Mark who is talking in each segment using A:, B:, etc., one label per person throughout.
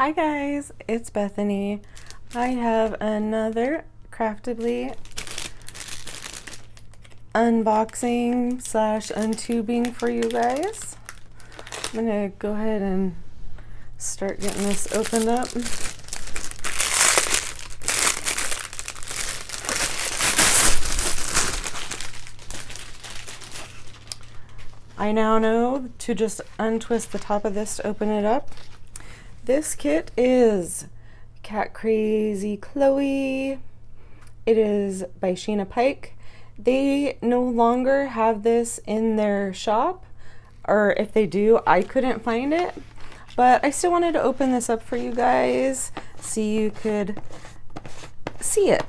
A: Hi guys, it's Bethany. I have another Craftibly unboxing slash untubing for you guys. I'm gonna go ahead and start getting this opened up. I now know to just untwist the top of this to open it up. This kit is Cat Crazy Chloe. It is by Sheena Pike. They no longer have this in their shop, or if they do, I couldn't find it. But I still wanted to open this up for you guys so you could see it.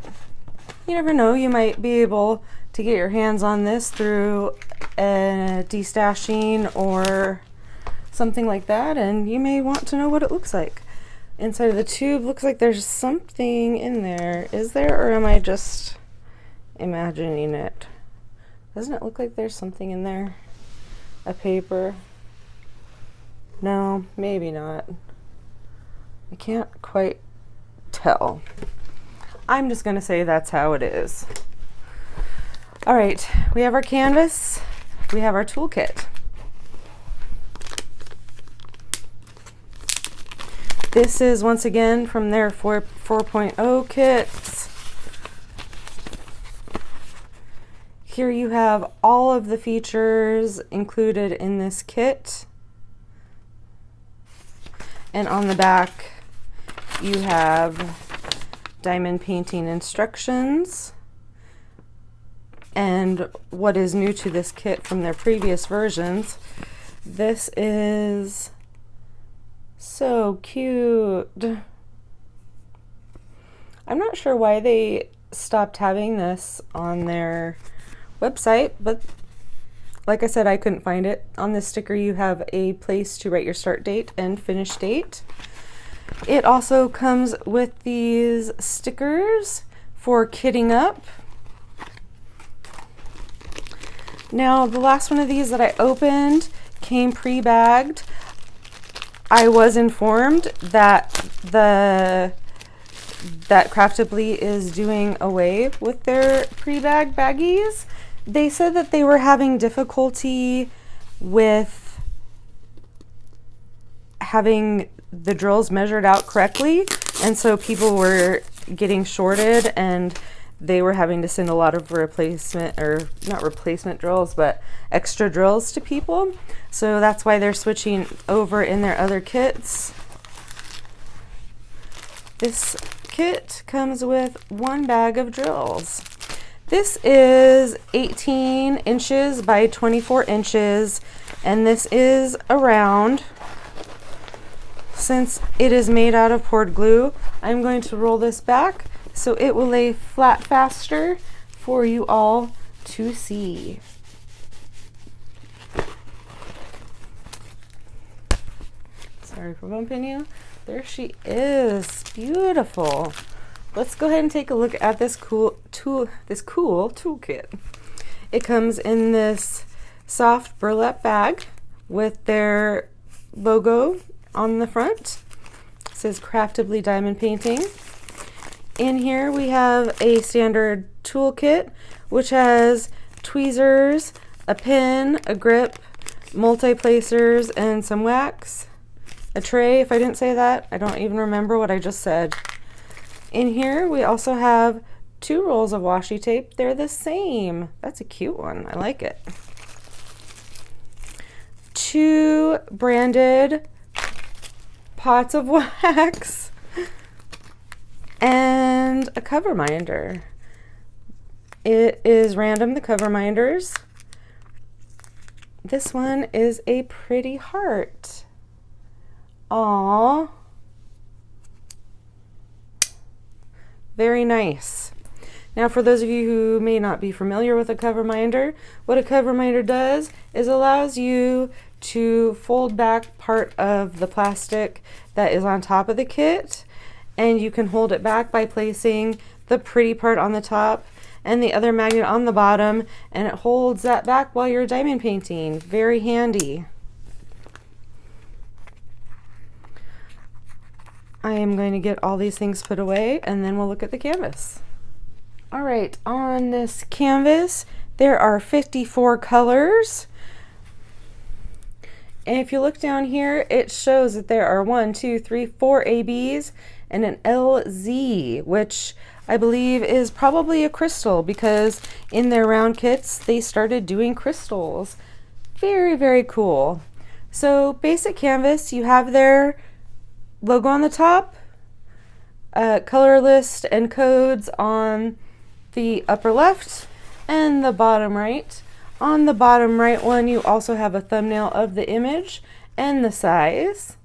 A: You never know, you might be able to get your hands on this through a destashing or something like that, and you may want to know what it looks like. Inside of the tube looks like there's something in there. Is there, or am I just imagining it? Doesn't it look like there's something in there? A paper? No, maybe not. I can't quite tell. I'm just gonna say that's how it is. All right, we have our canvas, we have our toolkit. This is once again from their 4.0 kits. Here you have all of the features included in this kit. And on the back you have diamond painting instructions. And what is new to this kit from their previous versions, this is so cute. I'm not sure why they stopped having this on their website, but like I said, I couldn't find it. On this sticker you have a place to write your start date and finish date. It also comes with these stickers for kitting up. Now, the last one of these that I opened came pre-bagged. I was informed that Craftibly is doing away with their pre-bag baggies. They said that they were having difficulty with having the drills measured out correctly, and so people were getting shorted and they were having to send a lot of replacement, or not replacement drills, but extra drills to people. So that's why they're switching over in their other kits. This kit comes with one bag of drills. This is 18 inches by 24 inches, and this is a round. Since it is made out of poured glue, I'm going to roll this back so it will lay flat faster for you all to see. Sorry for bumping you. There she is, beautiful. Let's go ahead and take a look at this cool toolkit. It comes in this soft burlap bag with their logo on the front. It says Craftibly Diamond Painting. In here we have a standard toolkit which has tweezers, a pen, a grip, multi-placers, and some wax. A tray, if I didn't say that. I don't even remember what I just said. In here we also have 2 rolls of washi tape. They're the same. That's a cute one. I like it. 2 branded pots of wax. And a cover minder. It is random, the cover minders. This one is a pretty heart. Aww. Very nice. Now, for those of you who may not be familiar with a cover minder, what a cover minder does is allows you to fold back part of the plastic that is on top of the kit, and you can hold it back by placing the pretty part on the top and the other magnet on the bottom, and it holds that back while you're diamond painting. Very handy. I am going to get all these things put away and then we'll look at the canvas. All right, on this canvas, there are 54 colors. And if you look down here, it shows that there are 1, 2, 3, 4 ABs and an LZ, which I believe is probably a crystal because in their round kits, they started doing crystals. Very, very cool. So basic canvas, you have their logo on the top, color list and codes on the upper left and the bottom right. On the bottom right one, you also have a thumbnail of the image and the size.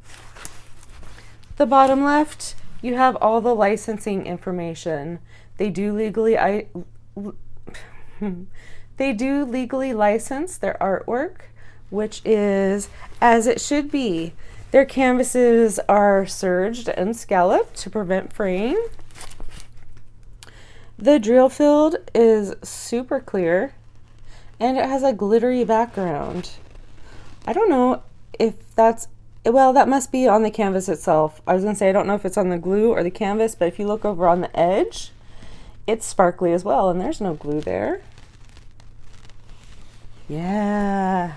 A: The bottom left, you have all the licensing information. They do legally license their artwork, which is as it should be. Their canvases are serged and scalloped to prevent fraying. The drill field is super clear and it has a glittery background. I don't know if that's, well, that must be on the canvas itself. I was gonna say, I don't know if it's on the glue or the canvas, but if you look over on the edge, it's sparkly as well, and there's no glue there. Yeah.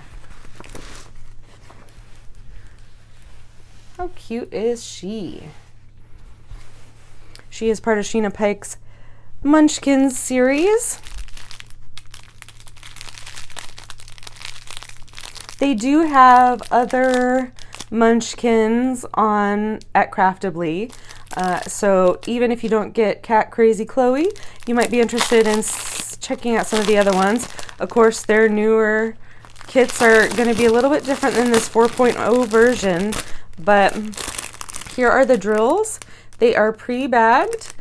A: How cute is she? She is part of Sheena Pike's Munchkins series. They do have other Munchkins on at Craftibly. So even if you don't get Cat Crazy Chloe, you might be interested in checking out some of the other ones. Of course, their newer kits are going to be a little bit different than this 4.0 version, but here are the drills. They are pre-bagged,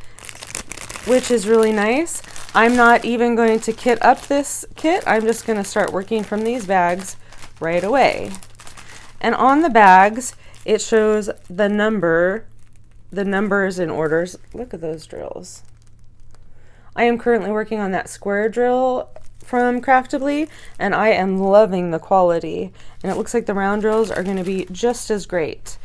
A: which is really nice. I'm not even going to kit up this kit. I'm just going to start working from these bags right away. And on the bags, it shows the numbers in orders. Look at those drills. I am currently working on that square drill from Craftibly, and I am loving the quality. And it looks like the round drills are going to be just as great.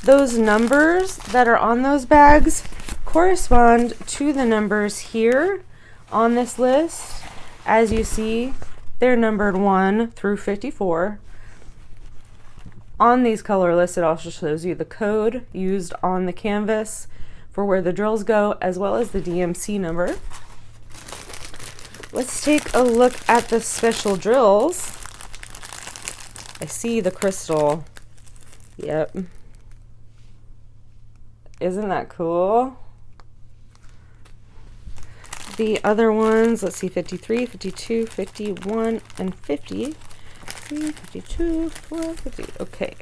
A: Those numbers that are on those bags correspond to the numbers here on this list. As you see, they're numbered 1 through 54. On these color lists, it also shows you the code used on the canvas for where the drills go, as well as the DMC number. Let's take a look at the special drills. I see the crystal. Yep. Isn't that cool? The other ones, let's see, 53, 52, 51, and 50. 52, 50. Okay.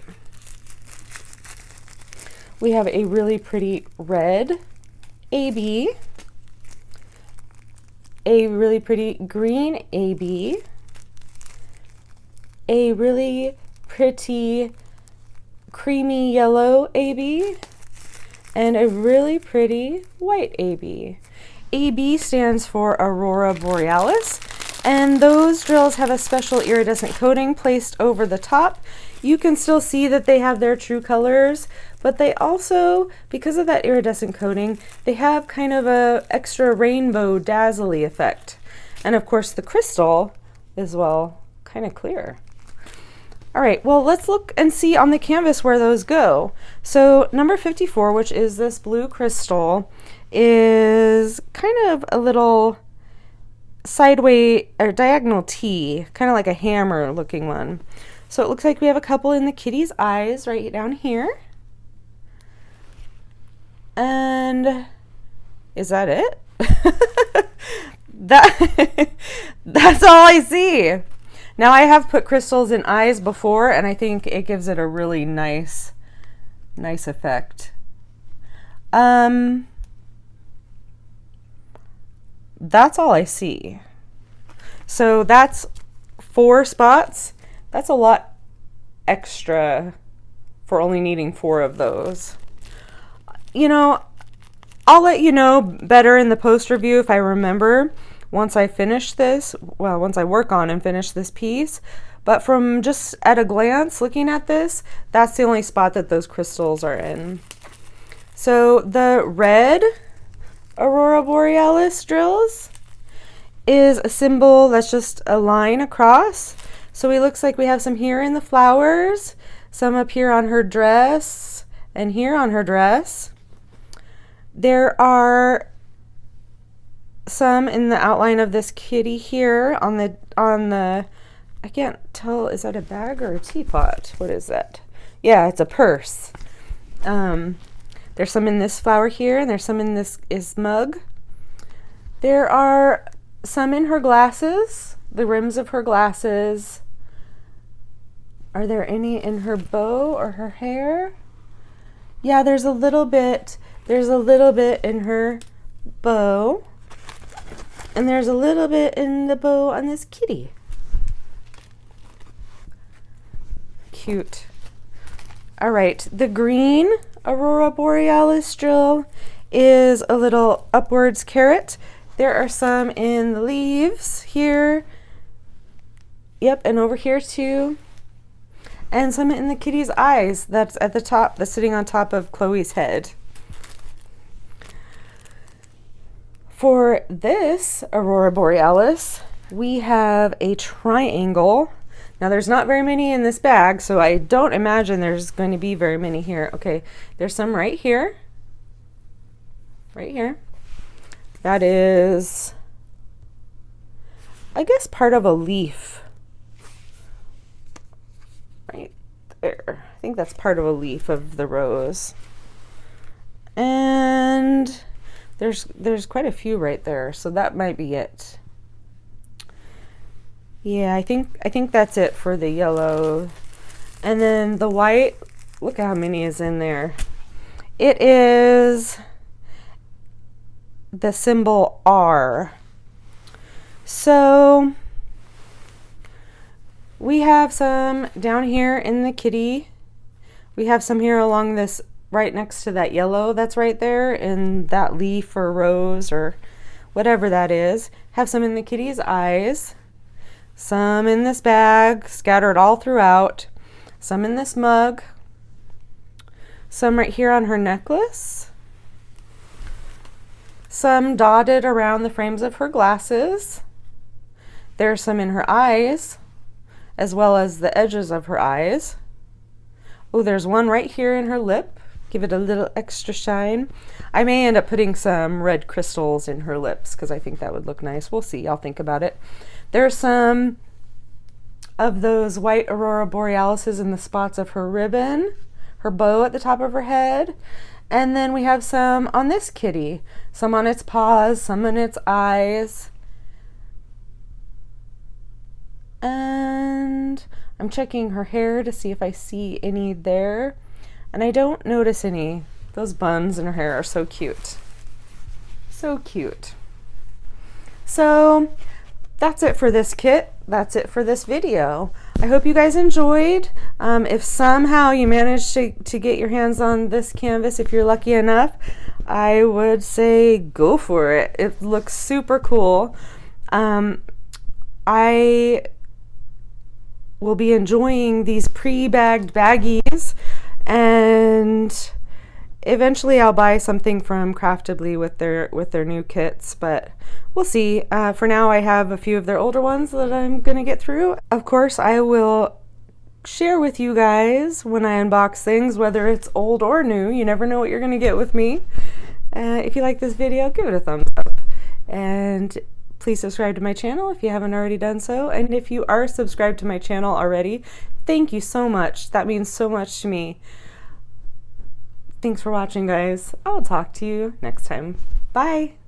A: We have a really pretty red AB, a really pretty green AB, a really pretty creamy yellow AB, and a really pretty white AB. AB stands for Aurora Borealis, and those drills have a special iridescent coating placed over the top. You can still see that they have their true colors, but they also, because of that iridescent coating, they have kind of a extra rainbow dazzly effect. And of course the crystal is, well, kind of clear. All right, well, let's look and see on the canvas where those go. So number 54, which is this blue crystal, is kind of a little sideways or diagonal T, kind of like a hammer looking one. So it looks like we have a couple in the kitty's eyes right down here. And is that it? That's all I see. Now I have put crystals in eyes before, and I think it gives it a really nice effect. That's all I see. So that's 4 spots. That's a lot extra for only needing 4 of those. You know, I'll let you know better in the post review if I remember once I finish this, well, once I work on and finish this piece. But from just at a glance looking at this, that's the only spot that those crystals are in. So the red Aurora Borealis drills is a symbol that's just a line across. So it looks like we have some here in the flowers, some up here on her dress, and here on her dress. There are some in the outline of this kitty here on the I can't tell, is that a bag or a teapot? What is that? Yeah, it's a purse. There's some in this flower here, and there's some in this mug. There are some in her glasses, the rims of her glasses. Are there any in her bow or her hair? Yeah, there's a little bit in her bow. And there's a little bit in the bow on this kitty. Cute. All right, the green Aurora Borealis drill is a little upwards carrot. There are some in the leaves here. Yep, and over here too. And some in the kitty's eyes that's at the top, that's sitting on top of Chloe's head. For this Aurora Borealis, we have a triangle. Now there's not very many in this bag, so I don't imagine there's going to be very many here. Okay, there's some right here. Right here. That is, I guess, part of a leaf. Right there. I think that's part of a leaf of the rose. And there's quite a few right there, so that might be it. Yeah, I think that's it for the yellow. And then the white, look at how many is in there. It is the symbol R. So we have some down here in the kitty. We have some here along this, right next to that yellow that's right there in that leaf or rose or whatever that is. Have some in the kitty's eyes. Some in this bag, scattered all throughout. Some in this mug. Some right here on her necklace. Some dotted around the frames of her glasses. There's some in her eyes, as well as the edges of her eyes. Oh, there's one right here in her lip. Give it a little extra shine. I may end up putting some red crystals in her lips because I think that would look nice. We'll see. I'll think about it. There's some of those white Aurora Borealises in the spots of her ribbon, her bow at the top of her head. And then we have some on this kitty. Some on its paws, some in its eyes. And I'm checking her hair to see if I see any there. And I don't notice any. Those buns in her hair are so cute. So cute. So that's it for this kit. That's it for this video. I hope you guys enjoyed. If somehow you managed to get your hands on this canvas, if you're lucky enough, I would say go for it. It looks super cool. I will be enjoying these pre-bagged baggies, and eventually I'll buy something from Craftibly with their new kits, but we'll see. For now, I have a few of their older ones that I'm gonna get through. Of course, I will share with you guys when I unbox things, whether it's old or new. You never know what you're gonna get with me. If you like this video, give it a thumbs up, and please subscribe to my channel if you haven't already done so. And if you are subscribed to my channel already, thank you so much. That means so much to me. Thanks for watching, guys. I'll talk to you next time. Bye.